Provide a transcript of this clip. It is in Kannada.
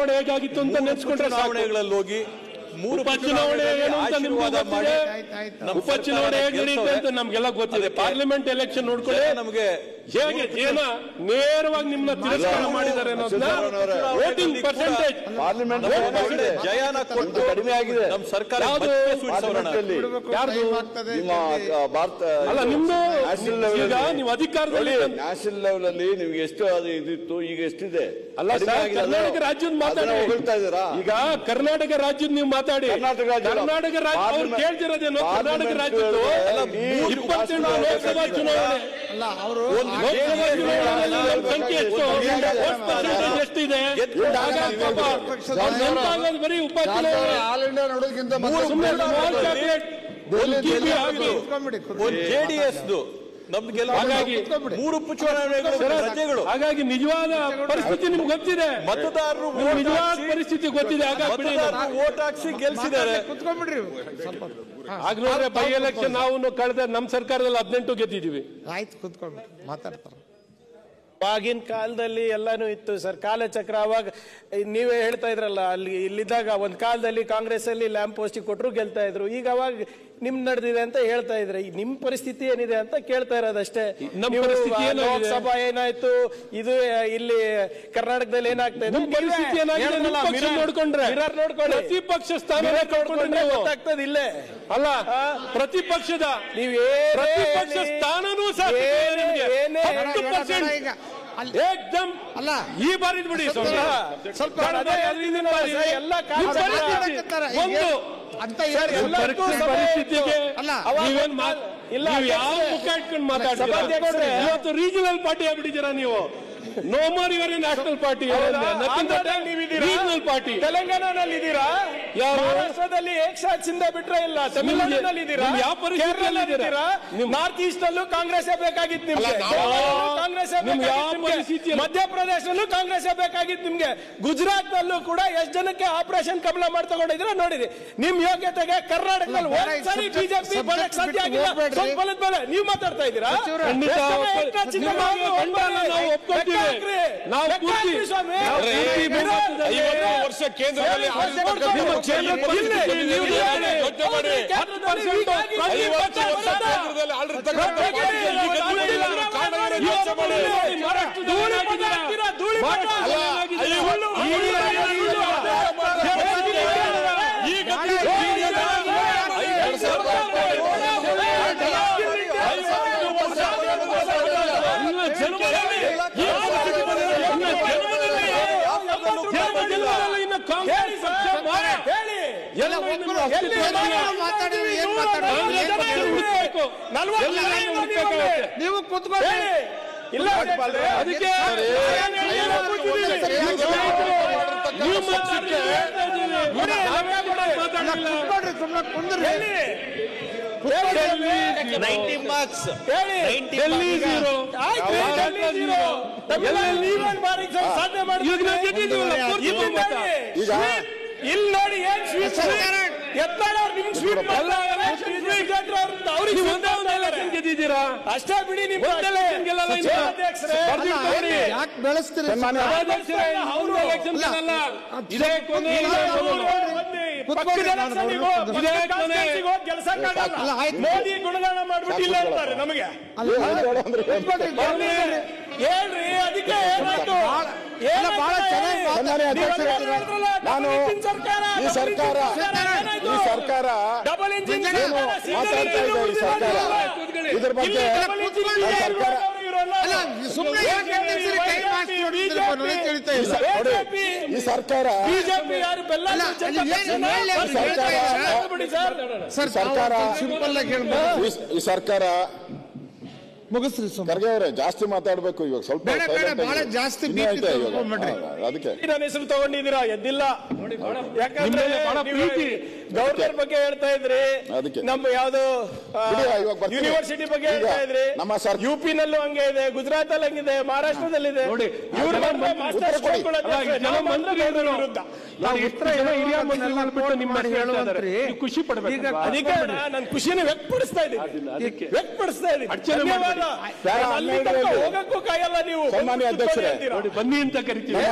ಚುನಾವಣೆ ಹೇಗಾಗಿತ್ತು ಅಂತ ನೆನೆಸ್ಕೊಂಡ್ರೆ ಚುನಾವಣೆಗಳಲ್ಲಿ ಹೋಗಿ ಉಪಚುನಾವಣೆ ಏನು ಅಂತ ನಿಮ್ಗೆ ಗೊತ್ತಿದೆ, ಉಪಚುನಾವಣೆ ಹೇಗೆ ನಡೆಯುತ್ತೆ ಅಂತ ನಮ್ಗೆಲ್ಲ ಗೊತ್ತಿದೆ. ಪಾರ್ಲಿಮೆಂಟ್ ಎಲೆಕ್ಷನ್ ನೋಡ್ಕೊಳ್ಳಿ ನಮಗೆ ಹೇಗೆ ಜನ ನೇರವಾಗಿ ನಿಮ್ಮನ್ನ ತಿರಸ್ಕಾರ ಮಾಡಿದ್ದಾರೆ ಅನ್ನೋದನ್ನ ವೋಟಿಂಗ್ ಪರ್ಸೆಂಟೇಜ್ ಜಯನ ಕೊಟ್ಟು ಕಡಿಮೆ ಆಗಿದೆ ನಮ್ಮ ಸರ್ಕಾರ. ಅಲ್ಲ ನಿಮ್ದು ಈಗ ನೀವು ಅಧಿಕಾರದಲ್ಲಿ ನ್ಯಾಷನಲ್ ಲೆವೆಲ್ ಅಲ್ಲಿ ನಿಮ್ಗೆ ಎಷ್ಟು ಇದಿತ್ತು, ಈಗ ಎಷ್ಟಿದೆ? ಅಲ್ಲ ಕರ್ನಾಟಕ ರಾಜ್ಯದ ಮಾತಾಡಿ, ಈಗ ಕರ್ನಾಟಕ ರಾಜ್ಯದ ನೀವು ಮಾತಾಡಿ. ಕರ್ನಾಟಕ ರಾಜ್ಯ ಅವ್ರು ಕೇಳ್ತಿರೋದೇನು? ಕರ್ನಾಟಕ ರಾಜ್ಯದ್ದು 28 ಲೋಕಸಭಾ ಚುನಾವಣೆ, ಲೋಕಸಭಾ ಚುನಾವಣೆಯಲ್ಲಿ ಸಂಖ್ಯೆ ಎಷ್ಟಿದೆ? ಬರೀ ಉಪಚುನಾವಣೆ JDS ಹಾಗಾಗಿ 3 ಉಪಚುನಾವಣೆಗಳು. ಹಾಗಾಗಿ ನಿಜವಾದ ಪರಿಸ್ಥಿತಿ ನಿಮ್ಗೆ ಗೊತ್ತಿದೆ, ಮತದಾರರು ನಿಜವಾದ ಪರಿಸ್ಥಿತಿ ಗೊತ್ತಿದೆ. ಹಾಗಾಗಿ ವೋಟ್ ಹಾಕ್ಸಿ ಗೆಲ್ಸಿದ್ದಾರೆ. ಆಗ ನೋಡ್ರೆ ಬೈ ಎಲೆಕ್ಷನ್ ನಾವು ಕಳೆದ ನಮ್ಮ ಸರ್ಕಾರದಲ್ಲಿ 18 ಗೆದ್ದಿದ್ದೀವಿ. ಆಯ್ತು, ಕುತ್ಕೊಂಡ್ಬಿಟ್ಟು ಮಾತಾಡ್ತಾರೆ. ಆಗಿನ ಕಾಲದಲ್ಲಿ ಎಲ್ಲಾನು ಇತ್ತು ಸರ್, ಕಾಲಚಕ್ರ. ಅವಾಗ ನೀವೇ ಹೇಳ್ತಾ ಇದ್ರಲ್ಲ, ಅಲ್ಲಿ ಇಲ್ಲಿದ್ದಾಗ ಒಂದ್ ಕಾಲದಲ್ಲಿ ಕಾಂಗ್ರೆಸ್ ಅಲ್ಲಿ ಲ್ಯಾಂಪ್ ಪೋಸ್ಟ್ ಕೊಟ್ಟರು ಗೆಲ್ತಾ ಇದ್ರು. ಈಗ ಅವಾಗ ನಿಮ್ ನಡೆದಿದೆ ಅಂತ ಹೇಳ್ತಾ ಇದ್ರೆ, ನಿಮ್ ಪರಿಸ್ಥಿತಿ ಏನಿದೆ ಅಂತ ಕೇಳ್ತಾ ಇರೋದಷ್ಟೇ. ಲೋಕಸಭಾ ಏನಾಯ್ತು, ಇದು ಇಲ್ಲಿ ಕರ್ನಾಟಕದಲ್ಲಿ ಏನಾಗ್ತಾ ಇದೆ, ನೋಡ್ಕೊಂಡ್ರೆ ಪ್ರತಿಪಕ್ಷ ಸ್ಥಾನ ಗೊತ್ತಾಗ್ತದೆ. ಇಲ್ಲೇ ಅಲ್ಲ ಪ್ರತಿಪಕ್ಷದ ಪ್ರತಿಪಕ್ಷ ಸ್ಥಾನನೂ ಸಹ ಏಕ್ದಮ್ ಅಲ್ಲ ಈ ಬಾರಿ ಬಿಡಿ ಸ್ವಲ್ಪ ಎಲ್ಲ ಪರಿಸ್ಥಿತಿಗೆ ಯಾವ ಮುಖ ಇಟ್ಕೊಂಡು ಮಾತಾಡ್ತೀರಾ? ಇವತ್ತು ರೀಜನಲ್ ಪಾರ್ಟಿ ಆಗ್ಬಿಟ್ಟಿದ್ದೀರಾ ನೀವು. No more your national party, regional party. ತೆಲಂಗಾಣದಲ್ಲಿ ಇದ್ದೀರಾ, ಮಹಾರಾಷ್ಟ್ರದಲ್ಲಿ ಏಕಸಾಥ್ ಸಿಂಧೆ ಬಿಟ್ರೆ ಇಲ್ಲ, ತಮಿಳುನಾಡಿನಲ್ಲಿ ಇದ್ದೀರಾ, ಯಾವ ಪರಿಸ್ಥಿತಿಯಲ್ಲಿ ಇದ್ದೀರಾ? ನಾರ್ತ್ ಈಸ್ಟ್ ಅಲ್ಲೂ ಕಾಂಗ್ರೆಸ್ ಬೇಕಾಗಿತ್ತು ನಿಮ್ಗೆ, ಕಾಂಗ್ರೆಸ್ ಮಧ್ಯಪ್ರದೇಶದಲ್ಲೂ ಕಾಂಗ್ರೆಸ್ ಬೇಕಾಗಿತ್ತು ನಿಮ್ಗೆ, ಗುಜರಾತ್ ನಲ್ಲೂ ಕೂಡ ಎಷ್ಟು ಜನಕ್ಕೆ ಆಪರೇಷನ್ ಕಮಲ ಮಾಡಿ ತಗೊಂಡಿದ್ರೆ ನೋಡಿರಿ. ನಿಮ್ ಯೋಗ್ಯತೆಗೆ ಕರ್ನಾಟಕದಲ್ಲಿ ಒಂದ್ಸರಿ ಬಿಜೆಪಿ ಬರಕ್ ಸಾಧ್ಯ ಆಗಿಲ್ಲ. ಸ್ವಲ್ಪ ಮೇಲೆ ನೀವು ಮಾತಾಡ್ತಾ ಇದ್ದೀರಾ. ನಾವು 50 ವರ್ಷ ಕೇಂದ್ರದಲ್ಲಿ ನೀವು ಕೂತ್ಕೊಳ್ಳಿ. ಇಲ್ಲ ಅದಕ್ಕೆ ಇಲ್ಲಿ ನೋಡಿ ಏನ್ ಸ್ವೀಟ್ ಗೆದ್ದಿದ್ದೀರಾ ಅಷ್ಟೇ ಬಿಡಿ. ನಿಮ್ಮ ಯಾಕೆ ಬೆಳೆಸ್ತೀರಿ? ಮೋದಿ ಗುಣಗಾನ ಮಾಡ್ಬಿಟ್ಟಿಲ್ಲ ಅಂತಾರೆ ನಮಗೆ. ಹೇಳ್ರಿ ಅದಕ್ಕೆ ಏನಾಯ್ತು? ಬಹಳ ಚೆನ್ನಾಗಿ ನಾನು ಈ ಸರ್ಕಾರ ಡಬಲ್ ಇಂಜಿನ್ ಮಾತಾಡ್ತಾ ಇದೆ. ಈ ಸರ್ಕಾರ ಇದ್ರ ಬಗ್ಗೆ ಈ ಸರ್ಕಾರ ಈ ಸರ್ಕಾರ ಮುಗಿಸ್ರಿ. ಖರ್ಗೆ ಅವರೇ ಜಾಸ್ತಿ ಮಾತಾಡ್ಬೇಕು ಇವಾಗ, ಸ್ವಲ್ಪ ಬಹಳ ಜಾಸ್ತಿ ಅದಕ್ಕೆ ನನ್ನ ಹೆಸರು ತಗೊಂಡಿದ್ದೀರಾ? ಎದ್ದಿಲ್ಲ, ಯಾಕಂದ್ರೆ ಗವರ್ನರ್ ಬಗ್ಗೆ ಹೇಳ್ತಾ ಇದ್ರಿ, ನಮ್ಮ ಯಾವ್ದು ಯೂನಿವರ್ಸಿಟಿ ಬಗ್ಗೆ ಹೇಳ್ತಾ ಇದ್ರಿ. ಯುಪಿ ನಲ್ಲೂ ಹಂಗೆ ಇದೆ, ಗುಜರಾತ್ ಅಲ್ಲಿ ಹಂಗಿದೆ, ಮಹಾರಾಷ್ಟ್ರದಲ್ಲಿದೆ. ಇವ್ರ ಖುಷಿ ಪಡ್ಬೇಕು. ಅದಕ್ಕೆ ನಾನು ಖುಷಿನ ವ್ಯಕ್ತಪಡಿಸ್ತಾ ಇದ್ದೀನಿ, ವ್ಯಕ್ತಪಡಿಸ್ತಾ ಇದ್ದೀನಿ. ಹೋಗಕ್ಕೂ ಕಾಯಲ್ಲ ನೀವು. ಸನ್ಮಾನ್ಯ ಅಧ್ಯಕ್ಷರೇ ಬನ್ನಿ ಅಂತ ಕರಿತೀವಿ.